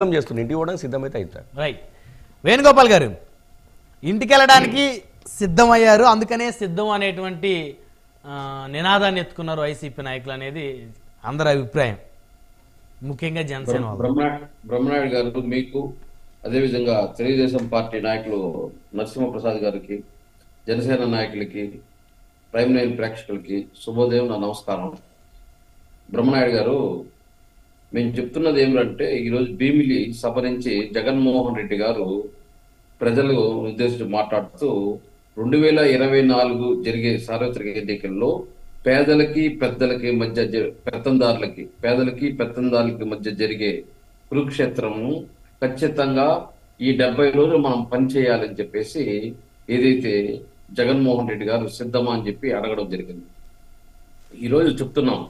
చేస్తుంది ఇంటికి కూడా సిద్ధమైతే అవుతారు. రైట్. వేణుగోపాల్ గారు ఇంటికి వెళ్ళడానికి సిద్ధమయ్యారు, అందుకనే సిద్ధం అనేటువంటి నినాదాన్ని ఎత్తుకున్నారు వైసీపీ నాయకులు అనేది అందరి అభిప్రాయం, ముఖ్యంగా జనసేన వాళ్ళు. బ్రహ్మనాయుడు గారు మీకు, అదేవిధంగా తెలుగుదేశం పార్టీ నాయకులు నరసింహప్రసాద్ గారికి, జనసేన నాయకులకి, ప్రైమ్ లైన్ ప్రేక్షకులకి శుభోదయం, నా నమస్కారం. బ్రహ్మనాయుడు గారు, మేము చెప్తున్నది ఏమిటంటే, ఈరోజు భీమిలి సభ నుంచి జగన్మోహన్ రెడ్డి గారు ప్రజలు ఉద్దేశించి మాట్లాడుతూ 2024 జరిగే సార్వత్రిక ఎన్నికల్లో పేదలకి పెద్దలకి మధ్య పెత్తందారులకి మధ్య జరిగే కురుక్షేత్రము ఖచ్చితంగా ఈ 70 రోజులు మనం పనిచేయాలని చెప్పేసి ఏదైతే జగన్మోహన్ రెడ్డి గారు సిద్ధమా అని చెప్పి అడగడం జరిగింది. ఈరోజు చెప్తున్నాం,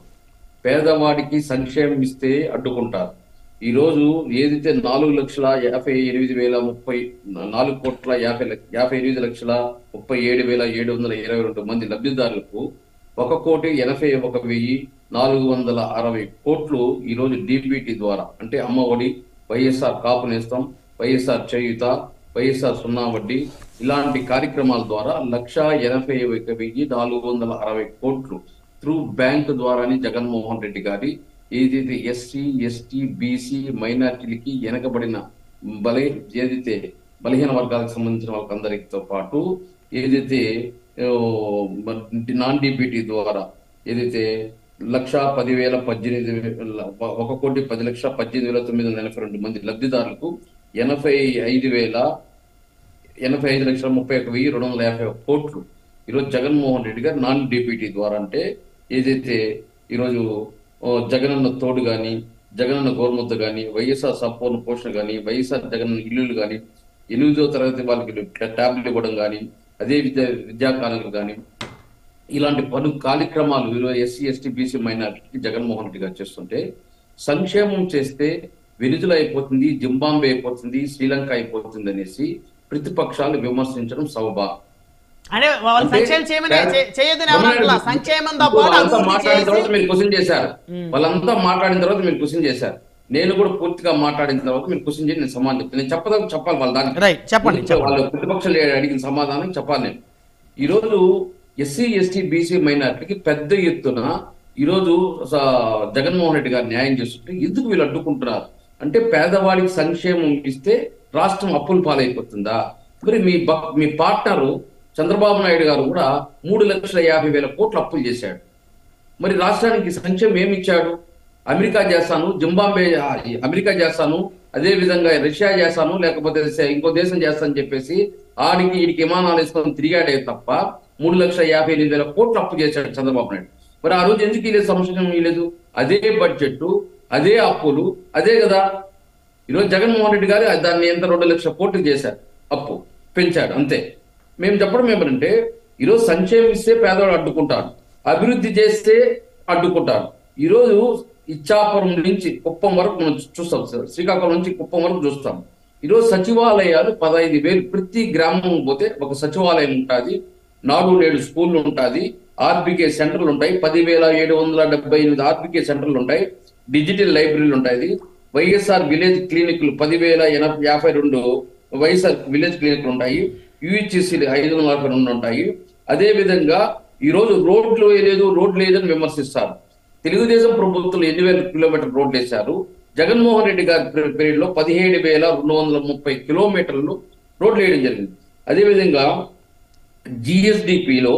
పేదవాడికి సంక్షేమం ఇస్తే అడ్డుకుంటారు. ఈరోజు ఏదైతే 4,58,337,722 మంది లబ్ధిదారులకు 1,81,460 కోట్లు ఈరోజు డిబిటీ ద్వారా, అంటే అమ్మఒడి, వైఎస్ఆర్ కాపు నేస్తం, వైఎస్ఆర్ చేయుత, వైఎస్ఆర్ సున్నా వడ్డీ ఇలాంటి కార్యక్రమాల ద్వారా 1,81,460 కోట్లు త్రూ బ్యాంక్ ద్వారానే జగన్మోహన్ రెడ్డి గారి ఏదైతే ఎస్సీ, ఎస్టీ, బీసీ, మైనార్టీలకి వెనకబడిన ఏదైతే బలహీన వర్గాలకు సంబంధించిన వాళ్ళందరితో పాటు ఏదైతే నాన్ డిబిటీ ద్వారా ఏదైతే 1,10,18,942 మంది లబ్ధిదారులకు 85,31,251 కోట్లు ఈరోజు జగన్మోహన్ రెడ్డి గారు నాన్ డిబిటీ ద్వారా, అంటే ఏదైతే ఈరోజు జగనన్న తోడు కానీ, జగనన్న గోరుముద్ద కానీ, వైఎస్ఆర్ సంపూర్ణ పోషణ కానీ, వైఎస్ఆర్ జగనన్న ఇల్లులు కానీ, 8వ తరగతి వాళ్ళకి ట్యాబ్లెట్ ఇవ్వడం కానీ, అదే విద్యాకారులకు కానీ, ఇలాంటి పలు కార్యక్రమాలు ఈరోజు ఎస్సీ, ఎస్టీ, బీసీ, మైనారిటీకి జగన్మోహన్ రెడ్డి గారు చేస్తుంటే, సంక్షేమం చేస్తే వెనిజులా అయిపోతుంది, జింబాంబే అయిపోతుంది, శ్రీలంక అయిపోతుంది అనేసి ప్రతిపక్షాలు విమర్శించడం సబబా? వాళ్ళంతా మాట్లాడిన తర్వాత మీరు క్వశ్చన్ చేశారు. నేను కూడా పూర్తిగా మాట్లాడిన తర్వాత మీరు క్వశ్చన్ చేసి నేను సమాధానం చెప్తాను. నేను చెప్పాలి వాళ్ళ దానికి వాళ్ళు ప్రతిపక్షాలు అడిగిన సమాధానం చెప్పాలి. నేను ఈరోజు ఎస్సీ, ఎస్టీ, బీసీ, మైనార్టీకి పెద్ద ఎత్తున ఈరోజు జగన్మోహన్ రెడ్డి గారు న్యాయం చేస్తుంటే ఎందుకు వీళ్ళు అడ్డుకుంటున్నారు అంటే, పేదవాడికి సంక్షేమం ఇస్తే రాష్ట్రం అప్పుల పాలైపోతుందా? మరి మీ పార్ట్నరు చంద్రబాబు నాయుడు గారు కూడా 3,50,000 కోట్లు అప్పులు చేశాడు. మరి రాష్ట్రానికి సంక్షేమం ఏమి ఇచ్చాడు? అమెరికా చేస్తాను, అమెరికా చేస్తాను, అదే విధంగా రష్యా చేస్తాను, లేకపోతే ఇంకో దేశం చేస్తానని చెప్పేసి వీడికి విమానాలు వేసుకొని తిరిగాడే తప్ప 3,58,000 కోట్లు అప్పు చేశాడు చంద్రబాబు నాయుడు. మరి ఆ రోజు ఎందుకు ఇలేదు? సంక్షేమం ఇలేదు. అదే బడ్జెట్, అదే అప్పులు, అదే కదా. ఈరోజు జగన్మోహన్ రెడ్డి గారు దాన్ని ఎంత 2 లక్షల కోట్లు చేశారు, అప్పు పెంచాడు, అంతే. మేము చెప్పడం ఏమంటే, ఈరోజు సంక్షేమం ఇస్తే పేదవాడు అడ్డుకుంటాడు, అభివృద్ధి చేస్తే అడ్డుకుంటాడు. ఈరోజు ఇచ్చాపురం నుంచి కుప్పం వరకు మనం చూస్తాం, శ్రీకాకుళం నుంచి కుప్పం వరకు చూస్తాం. ఈరోజు సచివాలయాలు 15,000, ప్రతి గ్రామం పోతే ఒక సచివాలయం ఉంటుంది, నాడు నేడు స్కూళ్ళు ఉంటుంది, ఆర్బికే సెంటర్లు ఉంటాయి, 10,778 ఆర్బికే సెంటర్లు ఉంటాయి, డిజిటల్ లైబ్రరీలు ఉంటాయి, వైఎస్ఆర్ విలేజ్ క్లినిక్లు 10,052 వైఎస్ఆర్ విలేజ్ క్లినిక్లు ఉంటాయి, యూహెచ్సిలు 542 ఉంటాయి. అదే విధంగా ఈరోజు రోడ్లు లేదని విమర్శిస్తారు. తెలుగుదేశం ప్రభుత్వం 8,000 కిలోమీటర్ల రోడ్లు వేశారు. జగన్మోహన్ రెడ్డి గారి పీరియడ్ లో 17,230 కిలోమీటర్లు రోడ్లు వేయడం జరిగింది. అదేవిధంగా జిఎస్డిపిలో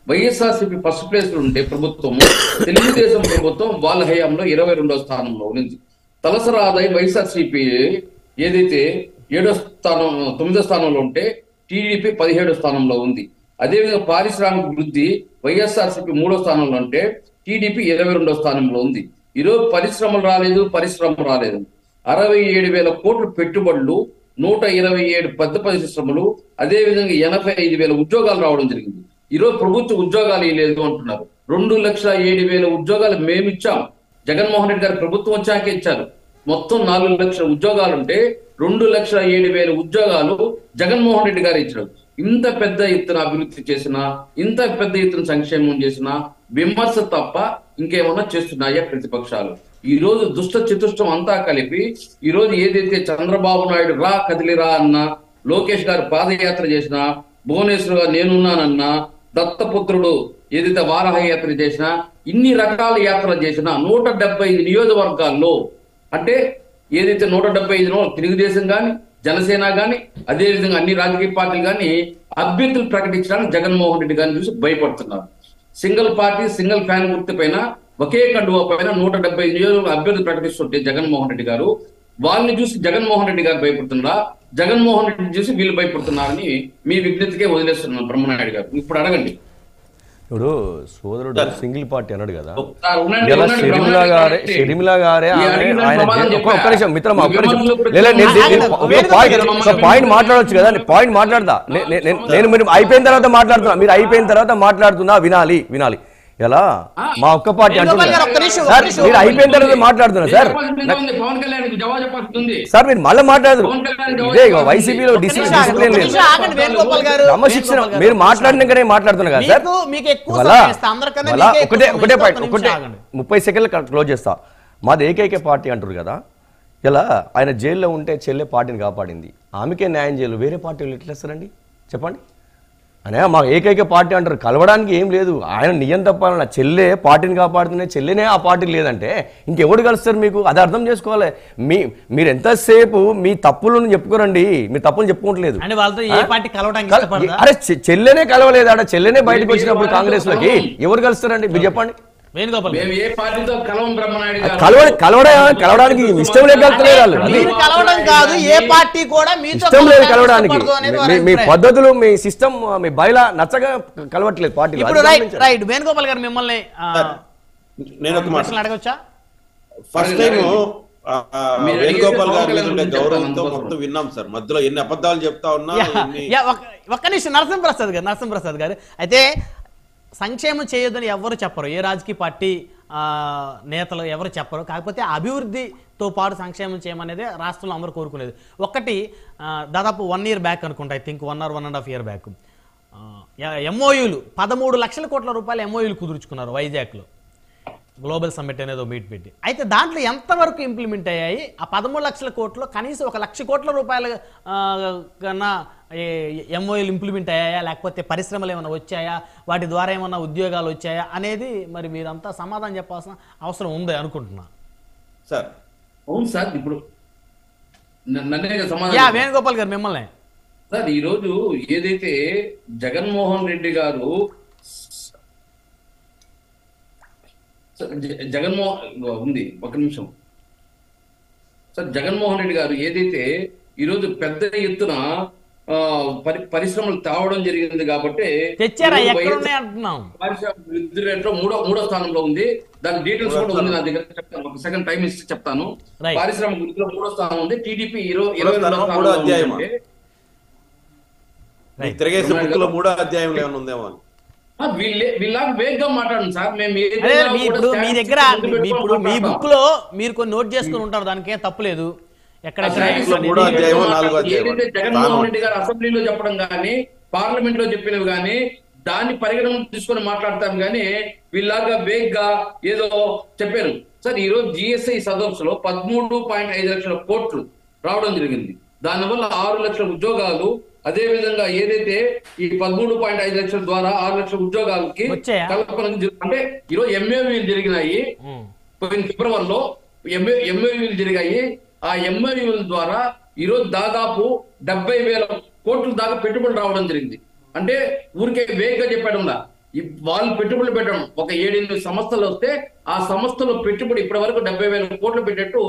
వైఎస్ఆర్సీపీ ఫస్ట్ ప్లేస్ లో ఉండే ప్రభుత్వము తెలుగుదేశం ప్రభుత్వం వాళ్ళ హయాంలో 22వ స్థానంలో ఉంది. తలసరి ఆదాయం వైఎస్ఆర్సీపీ ఏదైతే 9వ స్థానంలో ఉంటే టీడీపీ 17వ స్థానంలో ఉంది. అదేవిధంగా పారిశ్రామిక వృద్ధి వైఎస్ఆర్సీపీ 3వ స్థానంలో ఉంటే టీడీపీ 22వ స్థానంలో ఉంది. ఈరోజు పరిశ్రమ రాలేదు. 67,000 కోట్ల పెట్టుబడులు, 127 పెద్ద పరిశ్రమలు, అదేవిధంగా 85,000 ఉద్యోగాలు రావడం జరిగింది. ఈరోజు ప్రభుత్వ ఉద్యోగాలు ఇవ్వలేదు అంటున్నారు. 2,07,000 ఉద్యోగాలు మేము ఇచ్చాం. జగన్మోహన్ రెడ్డి గారు ప్రభుత్వం వచ్చాకే ఇచ్చారు. మొత్తం 4 లక్షల ఉద్యోగాలు ఉంటే 2,07,000 ఉద్యోగాలు జగన్మోహన్ రెడ్డి గారు ఇచ్చారు. ఇంత పెద్ద ఎత్తున అభివృద్ధి చేసినా, ఇంత పెద్ద ఎత్తున సంక్షేమం చేసినా విమర్శ తప్ప ఇంకేమన్నా చేస్తున్నాయా ప్రతిపక్షాలు? ఈ రోజు దుష్ట చతుష్టం అంతా కలిపి ఈ రోజు ఏదైతే చంద్రబాబు నాయుడు రా కదిలిరా అన్న, లోకేష్ గారు పాదయాత్ర చేసిన, భువనేశ్వర్ గారు నేనున్నానన్నా, దత్తపుత్రుడు ఏదైతే వారాహ యాత్ర చేసినా, ఇన్ని రకాల యాత్రలు చేసినా 175 నియోజకవర్గాల్లో అంటే ఏదైతే 175 తెలుగుదేశం కానీ, జనసేన కానీ, అదేవిధంగా అన్ని రాజకీయ పార్టీలు కానీ అభ్యర్థులు ప్రకటించడానికి జగన్మోహన్ రెడ్డి గారిని చూసి భయపడుతున్నారు. సింగిల్ పార్టీ, సింగిల్ ఫ్యాన్ గుర్తు పైన, ఒకే కండువా పైన 175 నియోజకవర్గ అభ్యర్థులు ప్రకటిస్తుంటే జగన్మోహన్ రెడ్డి గారు, వాళ్ళని చూసి జగన్మోహన్ రెడ్డి గారు భయపడుతున్నారా, జగన్మోహన్ రెడ్డి చూసి వీళ్ళు భయపడుతున్నారని మీ విజ్ఞతకే వదిలేస్తున్నాను బ్రహ్మనాయుడు గారు. ఇప్పుడు అడగండి. ఇప్పుడు సోదరుడు సింగిల్ పార్టీ అన్నాడు కదా, ఒకసారి ఉండండి, ఇలా ఉండండి, షర్మిలా గారే ఒక్క నిమిషం మిత్రమా, ఒక్క నిమిషం పాయింట్ మాట్లాడవచ్చు కదా, పాయింట్ మాట్లాడతా. నేను మీరు అయిపోయిన తర్వాత మాట్లాడుతున్నా, మీరు అయిపోయిన తర్వాత మాట్లాడుతున్నా, వినాలి వినాలి. ఎలా మా ఒక్క పార్టీ అంటున్నారు సార్, మీరు అయిపోయిన తర్వాత మాట్లాడుతున్నా సార్. పవన్ కళ్యాణ్ జవాబు చెప్పాల్సింది సార్ మీరు మళ్ళీ మాట్లాడదు, ఇదే వైసీపీలో డిసిప్లిన్ లేదు, క్రమశిక్షణ. మీరు మాట్లాడినాకనే మాట్లాడుతున్నా కదా సార్. ఒకటే పాయింట్, 30 సెకండ్లు క్లోజ్ చేస్తా. మాది ఏకైక పార్టీ అంటారు కదా, ఇలా ఆయన జైల్లో ఉంటే చెల్లె పార్టీని కాపాడింది, ఆమెకే న్యాయం చేయాలి, వేరే పార్టీలు ఎట్లా ఇస్తారండి చెప్పండి. అనే మా ఏకైక పార్టీ అంటారు, కలవడానికి ఏం లేదు. ఆయన నియం తప్పాలన్న చెల్లె పార్టీని కాపాడుతున్న చెల్లెనే ఆ పార్టీ లేదంటే ఇంకెవడు కలుస్తారు మీకు? అది అర్థం చేసుకోవాలి. మీరు ఎంతసేపు మీ తప్పులను చెప్పుకోరండి, మీ తప్పులు చెప్పుకోవట్లేదు. అరే చెల్లెనే కలవలేదు, ఆడ చెల్లెనే బయటకు వచ్చినప్పుడు కాంగ్రెస్ లోకి ఎవరు కలుస్తారండి మీరు చెప్పండి. కలవడానికి ఇష్టం లేదు, కలుతలేదు ఇష్టం లేదు కలవడానికి. మీ పద్ధతులు, మీ సిస్టమ్, మీ బయలా నచ్చగా కలవట్లేదు పార్టీ. వేణుగోపాల్ గారు మిమ్మల్ని నేను ఒక మాట అడగొచ్చా? ఫస్ట్ టైం వేణుగోపాల్ గారి మీద ఉండే గౌరవంతో మొత్తం విన్నాం సార్. మధ్యలో ఎన్ని అబద్ధాలు చెప్తా ఉన్నా. ఒక్క నిమిషం, నరసింహప్రసాద్ గారు అయితే సంక్షేమం చేయొద్దని ఎవరు చెప్పరు, ఏ రాజకీయ పార్టీ నేతలు ఎవరు చెప్పరు. కాకపోతే అభివృద్ధితో పాటు సంక్షేమం చేయమనేది రాష్ట్రంలో అందరూ కోరుకునేది. ఒకటి దాదాపు 1 year బ్యాక్ అనుకుంటా, I think 1 or 1.5 year back ఎంఓయూలు 13 లక్షల కోట్ల రూపాయలు ఎంఓయూలు కుదుర్చుకున్నారు వైజాగ్లో, గ్లోబల్ సమ్మిట్ అనేది మీట్ పెట్టి. అయితే దాంట్లో ఎంతవరకు ఇంప్లిమెంట్ అయ్యాయి? ఆ 13 లక్షల కోట్లు కనీసం 1 లక్ష కోట్ల రూపాయల కన్నా ఎంఓయూలు ఇంప్లిమెంట్ అయ్యాయా, లేకపోతే పరిశ్రమలు ఏమైనా వచ్చాయా, వాటి ద్వారా ఏమన్నా ఉద్యోగాలు వచ్చాయా అనేది మరి మీరంతా సమాధానం చెప్పాల్సిన అవసరం ఉంది అనుకుంటున్నా సార్. అవును సార్, ఇప్పుడు వేణుగోపాల్ గారు మిమ్మల్ని సార్, ఈరోజు ఏదైతే జగన్మోహన్ రెడ్డి గారు ఉంది, ఒక నిమిషం సార్, జగన్మోహన్ రెడ్డి గారు ఏదైతే ఈరోజు పెద్ద ఎత్తున పరిశ్రమలు తేవడం జరిగింది కాబట్టి విద్యుత్ రేట్లో మూడో స్థానంలో ఉంది. దాని డీటెయిల్స్ కూడా ఉంది నా దగ్గర, చెప్తాను. ఒక సెకండ్ టైం ఇస్తే చెప్తాను. పారిశ్రామిక వృద్ధిలో 3వ స్థానం ఉంది. టీడీపీ 22వ స్థానంలో వీళ్ళకి వేగ్గా మాట్లాడండి సార్. మేము మీ దగ్గర మీ బుక్ లో మీరు కొన్ని నోట్ చేసుకుని ఉంటారు, దానికే తప్పులేదు. ఏదైతే జగన్మోహన్ రెడ్డి గారు అసెంబ్లీలో చెప్పడం కానీ, పార్లమెంట్ లో చెప్పినవి కానీ దాన్ని పరిగణన తీసుకొని మాట్లాడతాం కానీ వీళ్ళగా వేగ్గా ఏదో చెప్పారు సార్. ఈ రోజు జిఎస్ఐ సదస్సులో 13.5 లక్షల కోట్లు రావడం జరిగింది. దానివల్ల 6 లక్షల ఉద్యోగాలు, అదే విధంగా ఏదైతే ఈ 13.5 లక్షల ద్వారా 6 లక్షల ఉద్యోగాలకి కల్పన, అంటే ఈరోజు ఎంఏవీలు జరిగినాయి. పోయిన ఫిబ్రవరిలో ఎంఏవీలు జరిగాయి. ఆ ఎంఓయూల ద్వారా ఈరోజు దాదాపు 70,000 కోట్ల దాకా పెట్టుబడులు రావడం జరిగింది. అంటే ఊరికే వేగంగా చెప్పడంలా వాళ్ళు పెట్టుబడులు పెట్టడం, ఒక 7-8 సంస్థలు వస్తే ఆ సంస్థలో పెట్టుబడి ఇప్పటి వరకు 70,000 కోట్లు పెట్టేట్టు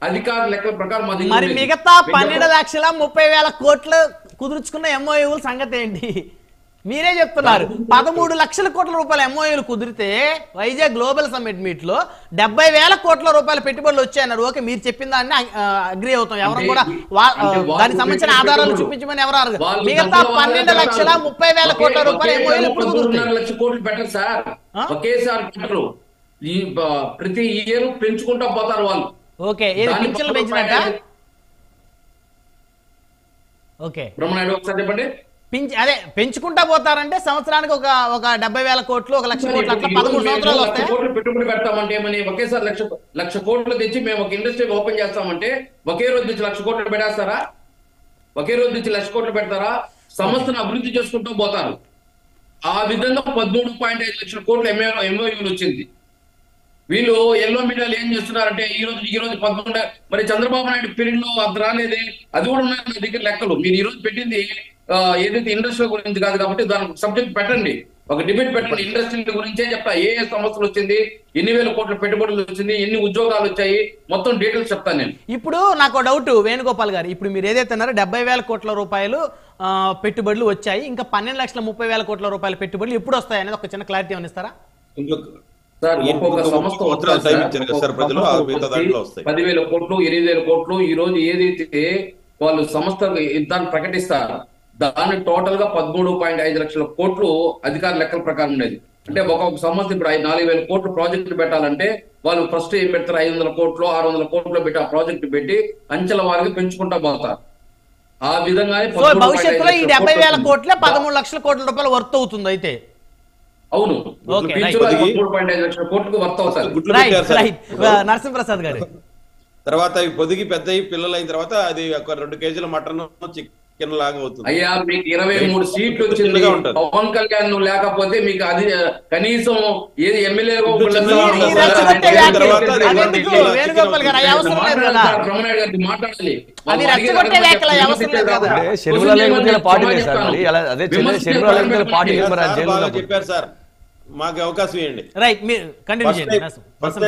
అధికార లెక్కల ప్రకారం మరి మిగతా 12,30,000 కోట్లు కుదుర్చుకున్న ఎంఓయూల సంగతి ఏంటి? మీరే చెప్తున్నారు 13 లక్షల కోట్ల రూపాయల ఎంఓయూలు కుదిరితే వైజాగ్ గ్లోబల్ సమ్మిట్ మీట్ లో 70,000 కోట్ల రూపాయల పెట్టుబడులు వచ్చాయన్నారు. ఓకే, మీరు చెప్పిన దాన్ని అగ్రి అవుతాం. ఎవరు కూడా దానికి సంబంధించిన ఆధారాలు చూపించమని ఎవరు అడగరు. మిగతా 12,30,000 కోట్ల రూపాయల ఎంఓయూలు ఇప్పుడు కోట్లు పెట్టరు సార్, ఒకేసారి పెట్టరు. ఈ ప్రతి ఇయర్ పెంచుకుంటా పోతారు వాళ్ళు. ఓకే, ఏది పింఛన్లు పెంచినట్ట? ఓకే బ్రహ్మనాయుడు ఒకసారి చెప్పండి. అదే పెంచుకుంటా పోతారంటే సంవత్సరానికి ఒక 70,000 కోట్లు 1,00,000 కోట్లు అట్లా 13 సంవత్సరాలు వస్తాయి. 1,00,000 కోట్లు పెట్టుబడి పెడతామంటే ఏమని ఒకేసారి 1,00,000 కోట్లు తెచ్చి మేము ఒక ఇండస్ట్రీ ఓపెన్ చేస్తామంటే ఒకే రోజు నుంచి 1,00,000 కోట్లు పెడేస్తారా? ఒకే రోజు నుంచి 1,00,000 కోట్లు పెడతారా? సంస్థను అభివృద్ధి చేసుకుంటూ పోతారు. ఆ విధంగా 13.5 లక్షల కోట్లు ఎంఓయూలు వచ్చింది. వీళ్ళు ఎల్లో మీడియాలు ఏం చేస్తున్నారంటే ఈ రోజు 11 మరి చంద్రబాబు నాయుడు పీరియడ్ లో అది రాలేదే, అది కూడా ఉన్నాయి నా దగ్గర లెక్కలు. మీరు ఈ రోజు పెట్టింది ఏదైతే ఇండస్ట్రీ గురించి కాదు కాబట్టి దానికి సబ్జెక్ట్ పెట్టండి, ఒక డిబేట్ పెట్టండి. ఇండస్ట్రీ గురించే చెప్తా, ఏ సమస్యలు వచ్చింది, ఎన్ని వేల కోట్ల పెట్టుబడులు వచ్చింది, ఎన్ని ఉద్యోగాలు వచ్చాయి, మొత్తం డీటెయిల్స్ చెప్తాను నేను. ఇప్పుడు నాకు డౌట్ వేణుగోపాల్ గారు, ఇప్పుడు మీరు ఏదైతే అన్నారో 70,000 కోట్ల రూపాయలు పెట్టుబడులు వచ్చాయి, ఇంకా 12,30,000 కోట్ల రూపాయల పెట్టుబడులు ఎప్పుడు వస్తాయి అనేది ఒక చిన్న క్లారిటీ ఏమనిస్తారా? సార్ ఒక్కొక్క సంస్థ 10,000 కోట్లు 8,000 కోట్లు ఈ రోజు ఏదైతే వాళ్ళు సంస్థ దాన్ని ప్రకటిస్తారు, దాన్ని టోటల్ గా 13.5 లక్షల కోట్లు అధికార లెక్కల ప్రకారం ఉండేది. అంటే ఒక్కొక్క సంస్థ ఇప్పుడు 4,000 కోట్లు ప్రాజెక్టులు పెట్టాలంటే వాళ్ళు ఫస్ట్ ఏం పెడతారు, 500 కోట్లు 600 కోట్లు పెట్టి ఆ ప్రాజెక్టు పెట్టి అంచెల వారికి పెంచుకుంటా పోతారు. ఆ విధంగా భవిష్యత్తులో ఈ 70,000 కోట్లే 13 లక్షల కోట్ల రూపాయలు వర్త్ అవుతుంది అయితే. అవును, 13.5 లక్షల కోట్లకు వర్త్ అవుతారు. నరసింహప్రసాద్ గారు, తర్వాత పొదిగి పెద్ద పిల్లలు అయిన తర్వాత అది ఒక 2 కేజీల మటన్ చికెన్ లాగా అవుతుంది. అయ్యా మీకు 23 సీట్లు వచ్చింది, పవన్ కళ్యాణ్ లేకపోతే మీకు అది కనీసం ఏది ఎమ్మెల్యే చెప్పారు సార్, మాకు అవకాశం ఇవ్వండి. రైట్, మీరు కంటిన్యూ చేయండి.